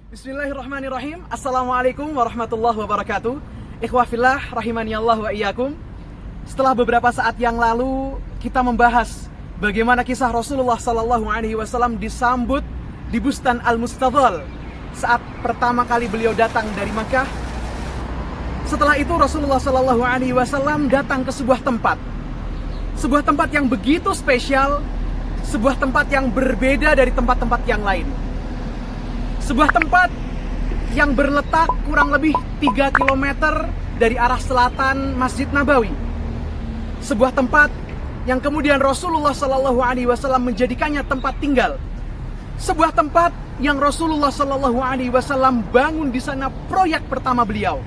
Bismillahirrahmanirrahim. Assalamualaikum warahmatullahi wabarakatuh. Ikhwah fillah rahimani Allah wa iyyakum. Setelah beberapa saat yang lalu kita membahas bagaimana kisah Rasulullah sallallahu alaihi wasallam disambut di Bustan Al-Mustadhal saat pertama kali beliau datang dari Makkah. Setelah itu Rasulullah sallallahu alaihi wasallam datang ke sebuah tempat. Sebuah tempat yang begitu spesial, sebuah tempat yang berbeda dari tempat-tempat yang lain. Sebuah tempat yang berletak kurang lebih 3 km dari arah selatan Masjid Nabawi. Sebuah tempat yang kemudian Rasulullah Sallallahu Alaihi Wasallam menjadikannya tempat tinggal. Sebuah tempat yang Rasulullah Sallallahu Alaihi Wasallam bangun di sana proyek pertama beliau.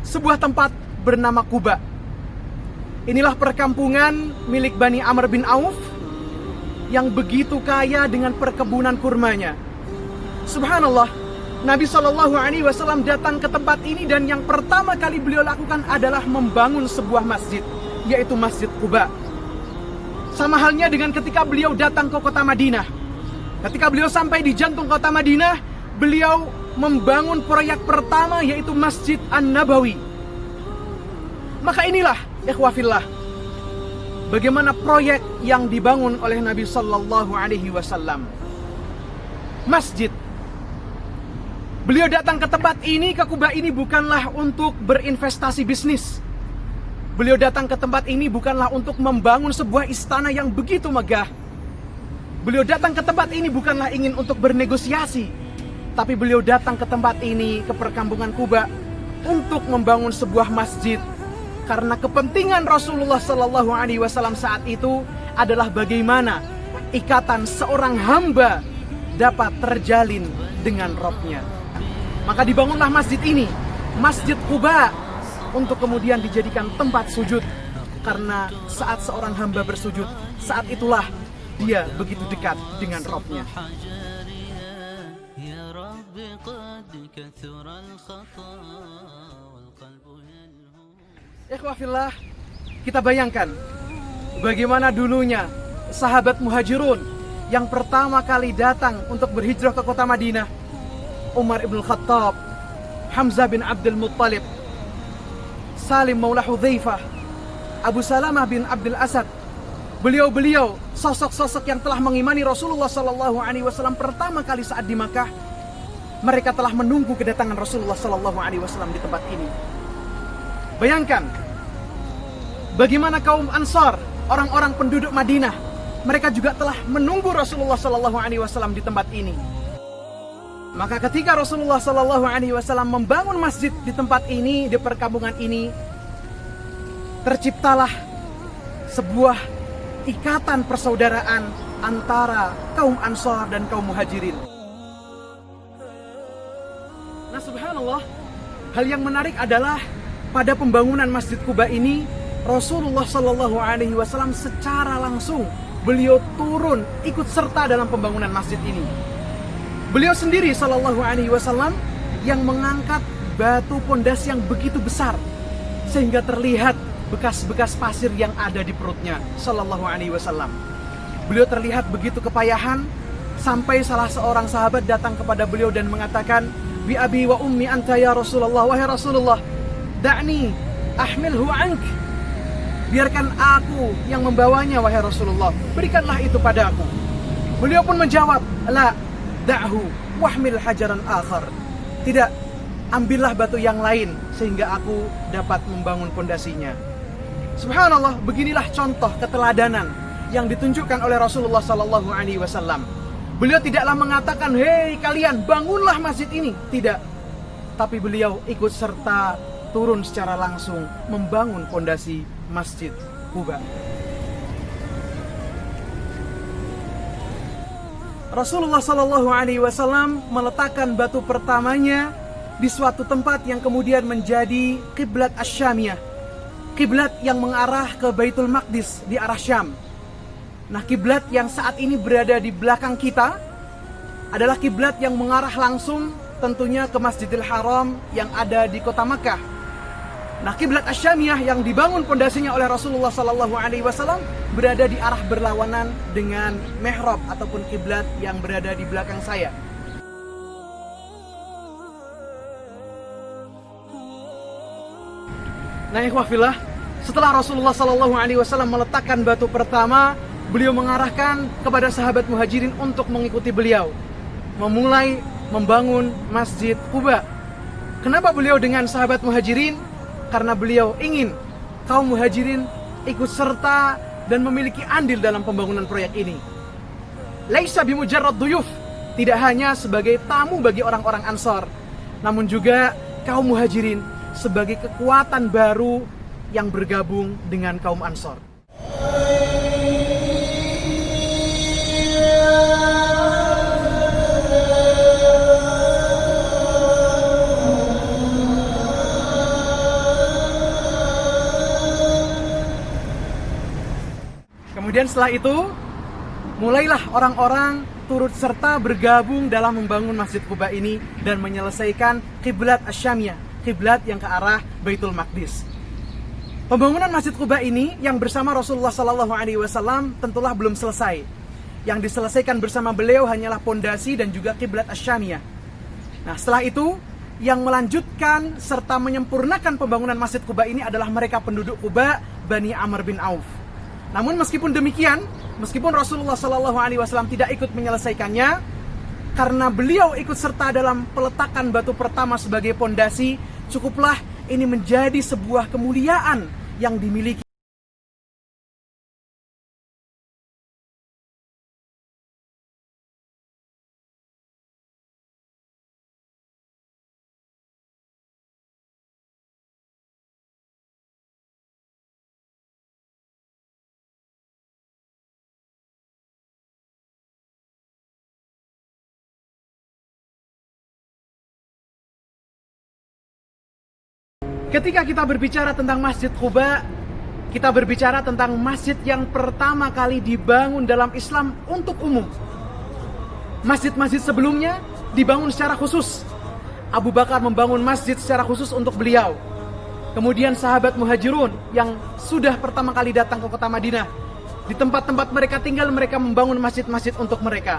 Sebuah tempat bernama Quba. Inilah perkampungan milik Bani Amr bin Auf yang begitu kaya dengan perkebunan kurmanya. Subhanallah, Nabi Shallallahu Alaihi Wasallam datang ke tempat ini dan yang pertama kali beliau lakukan adalah membangun sebuah masjid, yaitu Masjid Quba. Sama halnya dengan ketika beliau datang ke kota Madinah. Ketika beliau sampai di jantung kota Madinah, beliau membangun proyek pertama, yaitu Masjid An-Nabawi. Maka inilah, ikhwah fillah, bagaimana proyek yang dibangun oleh Nabi Shallallahu Alaihi Wasallam. Masjid. Beliau datang ke tempat ini, ke Quba ini bukanlah untuk berinvestasi bisnis. Beliau datang ke tempat ini bukanlah untuk membangun sebuah istana yang begitu megah. Beliau datang ke tempat ini bukanlah ingin untuk bernegosiasi. Tapi beliau datang ke tempat ini, ke perkampungan Quba, untuk membangun sebuah masjid. Karena kepentingan Rasulullah Sallallahu Alaihi Wasallam saat itu adalah bagaimana ikatan seorang hamba dapat terjalin dengan Rabb-nya. Maka dibangunlah masjid ini, Masjid Quba, untuk kemudian dijadikan tempat sujud. Karena saat seorang hamba bersujud, saat itulah dia begitu dekat dengan Rabb-nya. Ikhwah fillah, kita bayangkan bagaimana dulunya sahabat muhajirun yang pertama kali datang untuk berhijrah ke kota Madinah. Umar ibn Khattab, Hamzah bin Abdul Muttalib, Salim Maula Hudzaifah, Abu Salamah bin Abdul Asad. Beliau-beliau sosok-sosok yang telah mengimani Rasulullah Sallallahu Alaihi Wasallam pertama kali saat di Makkah. Mereka telah menunggu kedatangan Rasulullah Sallallahu Alaihi Wasallam di tempat ini. Bayangkan bagaimana kaum Ansar, orang-orang penduduk Madinah, mereka juga telah menunggu Rasulullah Sallallahu Alaihi Wasallam di tempat ini. Maka ketika Rasulullah Sallallahu Alaihi Wasallam membangun masjid di tempat ini, di perkampungan ini, terciptalah sebuah ikatan persaudaraan antara kaum Ansar dan kaum Muhajirin. Nah, subhanallah, hal yang menarik adalah pada pembangunan Masjid Quba ini, Rasulullah Sallallahu Alaihi Wasallam secara langsung beliau turun ikut serta dalam pembangunan masjid ini. Beliau sendiri Sallallahu Alaihi Wasallam yang mengangkat batu pondasi yang begitu besar sehingga terlihat bekas-bekas pasir yang ada di perutnya Sallallahu Alaihi Wasallam. Beliau terlihat begitu kepayahan sampai salah seorang sahabat datang kepada beliau dan mengatakan, "Bi abi wa ummi anta ya Rasulullah, wahai Rasulullah, da'ni ahmilhu ank." Biarkan aku yang membawanya wahai Rasulullah, berikanlah itu padaku. Beliau pun menjawab, "La da'hu wahmil hajaran akhar." Tidak, ambillah batu yang lain sehingga aku dapat membangun pondasinya. Subhanallah, beginilah contoh keteladanan yang ditunjukkan oleh Rasulullah Sallallahu Alaihi Wasallam. Beliau tidaklah mengatakan, "Hei kalian, bangunlah masjid ini." Tidak, tapi beliau ikut serta turun secara langsung membangun pondasi Masjid Quba. Rasulullah Sallallahu Alaihi Wasallam meletakkan batu pertamanya di suatu tempat yang kemudian menjadi kiblat Asyamiyah, kiblat yang mengarah ke Baitul Maqdis di arah Syam. Nah, kiblat yang saat ini berada di belakang kita adalah kiblat yang mengarah langsung tentunya ke Masjidil Haram yang ada di kota Makkah. Nah, kiblat Asyamiyah yang dibangun pondasinya oleh Rasulullah SAW berada di arah berlawanan dengan mihrab ataupun kiblat yang berada di belakang saya. Nah, ikhwah fillah, setelah Rasulullah SAW meletakkan batu pertama, beliau mengarahkan kepada sahabat muhajirin untuk mengikuti beliau, memulai membangun Masjid Quba. Kenapa beliau dengan sahabat muhajirin? Karena beliau ingin kaum muhajirin ikut serta dan memiliki andil dalam pembangunan proyek ini. Laisa bimujarrad duyuf, tidak hanya sebagai tamu bagi orang-orang Ansor, namun juga kaum muhajirin sebagai kekuatan baru yang bergabung dengan kaum Ansor. Kemudian setelah itu, mulailah orang-orang turut serta bergabung dalam membangun Masjid Quba ini dan menyelesaikan kiblat Asyamiyah, kiblat yang ke arah Baitul Maqdis. Pembangunan Masjid Quba ini yang bersama Rasulullah SAW tentulah belum selesai. Yang diselesaikan bersama beliau hanyalah pondasi dan juga kiblat Asyamiyah. Nah, setelah itu yang melanjutkan serta menyempurnakan pembangunan Masjid Quba ini adalah mereka penduduk Quba, Bani Amr bin Auf. Namun meskipun demikian, meskipun Rasulullah SAW tidak ikut menyelesaikannya, karena beliau ikut serta dalam peletakan batu pertama sebagai pondasi, cukuplah ini menjadi sebuah kemuliaan yang dimiliki. Ketika kita berbicara tentang Masjid Quba, kita berbicara tentang masjid yang pertama kali dibangun dalam Islam untuk umum. Masjid-masjid sebelumnya dibangun secara khusus. Abu Bakar membangun masjid secara khusus untuk beliau. Kemudian sahabat muhajirun yang sudah pertama kali datang ke kota Madinah, di tempat-tempat mereka tinggal mereka membangun masjid-masjid untuk mereka.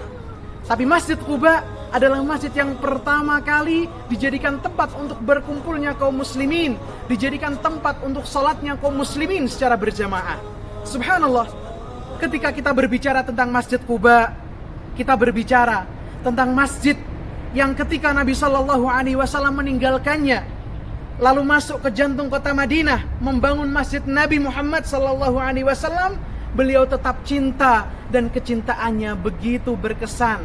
Tapi Masjid Quba adalah masjid yang pertama kali dijadikan tempat untuk berkumpulnya kaum muslimin, dijadikan tempat untuk sholatnya kaum muslimin secara berjamaah. Subhanallah, ketika kita berbicara tentang Masjid Quba, kita berbicara tentang masjid yang ketika Nabi SAW meninggalkannya, lalu masuk ke jantung kota Madinah, membangun masjid Nabi Muhammad SAW, beliau tetap cinta dan kecintaannya begitu berkesan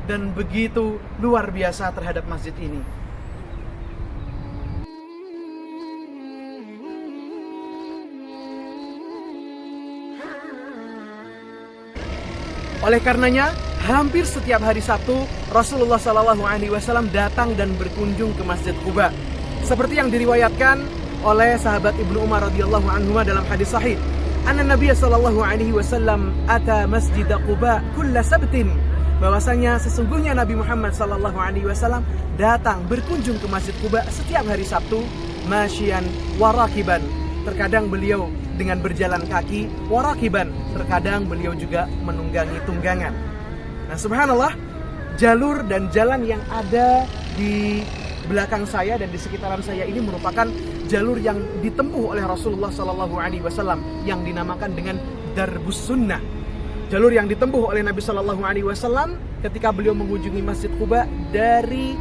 dan begitu luar biasa terhadap masjid ini. Oleh karenanya, hampir setiap hari Sabtu Rasulullah SAW datang dan berkunjung ke Masjid Quba. Seperti yang diriwayatkan oleh sahabat Ibnu Umar radhiyallahu anhu dalam hadis sahih, anna Nabi SAW ata Masjid Quba kulla sabtin, bahwasanya sesungguhnya Nabi Muhammad SAW datang berkunjung ke Masjid Quba setiap hari Sabtu, masyian warakiban. Terkadang beliau dengan berjalan kaki, warakiban, terkadang beliau juga menunggangi tunggangan. Nah, subhanallah, jalur dan jalan yang ada di belakang saya dan di sekitaran saya ini merupakan jalur yang ditempuh oleh Rasulullah SAW yang dinamakan dengan Darbus Sunnah. Jalur yang ditempuh oleh Nabi SAW ketika beliau mengunjungi Masjid Quba dari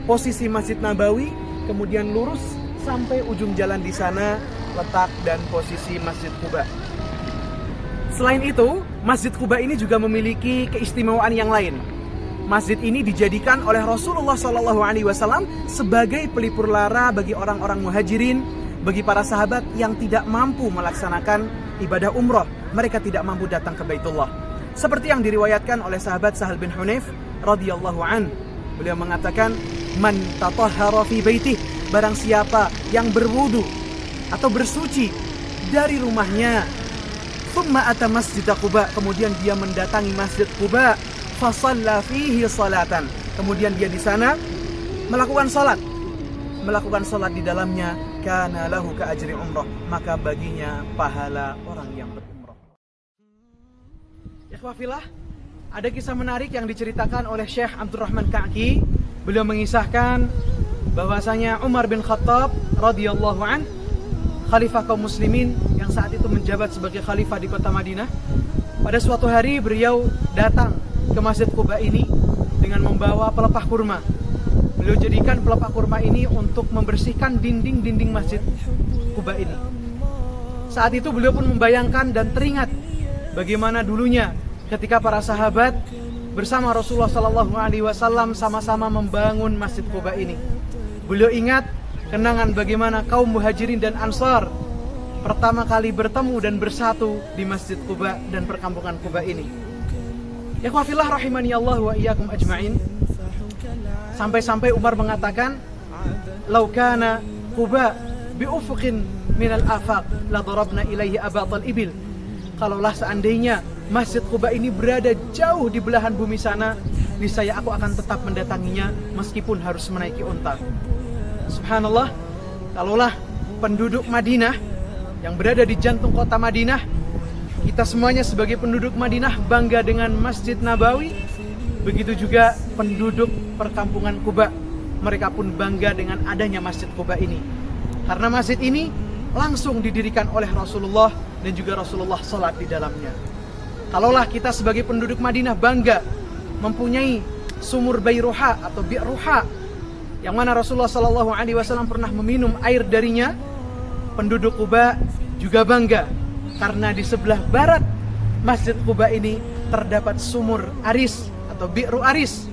posisi Masjid Nabawi, kemudian lurus sampai ujung jalan di sana letak dan posisi Masjid Quba. Selain itu, Masjid Quba ini juga memiliki keistimewaan yang lain. Masjid ini dijadikan oleh Rasulullah SAW sebagai pelipur lara bagi orang-orang muhajirin, bagi para sahabat yang tidak mampu melaksanakan ibadah umroh. Mereka tidak mampu datang ke Baitullah. Seperti yang diriwayatkan oleh sahabat Sahal bin Hunayf radhiyallahu an. Beliau mengatakan, Man tatahhara fi baitih, barang siapa yang berwudu atau bersuci dari rumahnya, thumma ata masjid Quba, kemudian dia mendatangi masjid Quba, fa shalla fihi salatan, kemudian dia di sana melakukan salat di dalamnya, kana lahu ka ajri umrah, maka baginya pahala orang yang berumrah. Ikhwafillah, ada kisah menarik yang diceritakan oleh Syekh Abdurrahman Ka'ki. Beliau mengisahkan bahwasanya Umar bin Khattab radhiyallahu an, khalifah kaum muslimin yang saat itu menjabat sebagai khalifah di kota Madinah, pada suatu hari beliau datang ke Masjid Quba ini dengan membawa pelepah kurma. Beliau jadikan pelepah kurma ini untuk membersihkan dinding-dinding Masjid Quba ini. Saat itu beliau pun membayangkan dan teringat bagaimana dulunya ketika para sahabat bersama Rasulullah SAW sama-sama membangun Masjid Quba ini. Beliau ingat kenangan bagaimana kaum Muhajirin dan Ansar pertama kali bertemu dan bersatu di Masjid Quba dan perkampungan Quba ini. Ikhwafillah rahimani Allah wa iyyakum ajma'in. Sampai-sampai Umar mengatakan, "Lau kana Quba bi ufuqin minal afaq la darabna ilaihi abatal ibil." Kalaulah seandainya Masjid Quba ini berada jauh di belahan bumi sana, niscaya aku akan tetap mendatanginya meskipun harus menaiki unta. Subhanallah, kalaulah penduduk Madinah yang berada di jantung kota Madinah, kita semuanya sebagai penduduk Madinah bangga dengan Masjid Nabawi, begitu juga penduduk perkampungan Quba, mereka pun bangga dengan adanya Masjid Quba ini. Karena masjid ini langsung didirikan oleh Rasulullah dan juga Rasulullah salat di dalamnya. Kalaulah kita sebagai penduduk Madinah bangga mempunyai sumur Bairuha atau Bi'ruha, yang mana Rasulullah SAW pernah meminum air darinya, penduduk Quba juga bangga karena di sebelah barat Masjid Quba ini terdapat sumur Aris atau Bi'ru Aris,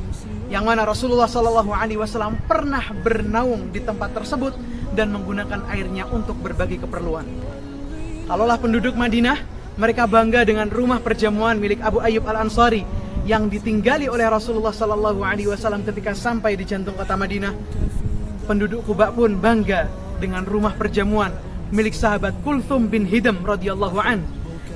yang mana Rasulullah SAW pernah bernaung di tempat tersebut dan menggunakan airnya untuk berbagai keperluan. Kalaulah penduduk Madinah, mereka bangga dengan rumah perjamuan milik Abu Ayyub Al-Ansari yang ditinggali oleh Rasulullah SAW ketika sampai di jantung kota Madinah. Penduduk Quba pun bangga dengan rumah perjamuan milik sahabat Kulthum bin Hidam radhiyallahu an,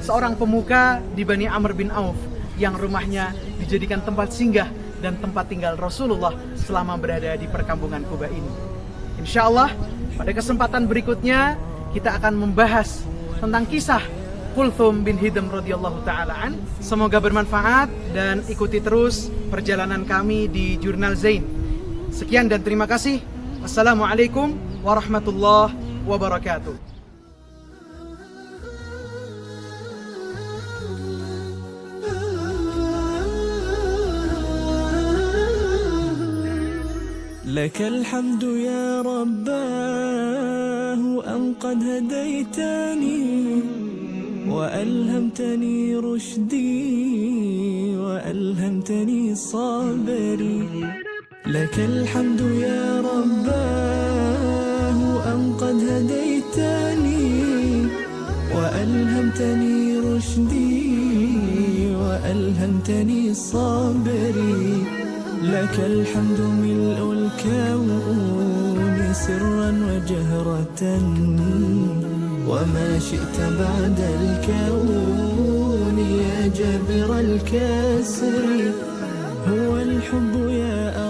seorang pemuka di Bani Amr bin Auf yang rumahnya dijadikan tempat singgah dan tempat tinggal Rasulullah selama berada di perkampungan Quba ini. Insyaallah pada kesempatan berikutnya kita akan membahas tentang kisah Kulthum bin Hidam radhiyallahu ta'ala an. Semoga bermanfaat dan ikuti terus perjalanan kami di Jurnal Zain. Sekian dan terima kasih. Wassalamualaikum warahmatullahi wabarakatuh. لك الحمد يا رباه أن قد هديتني وألهمتني رشدي وألهمتني صبري. لك الحمد يا رباه أن قد هديتني وألهمتني رشدي وألهمتني صبري. لك الحمد ملء الكون سرا وجهرة وما شئت بعد الكون يا جابر الكسر. هو الحب يا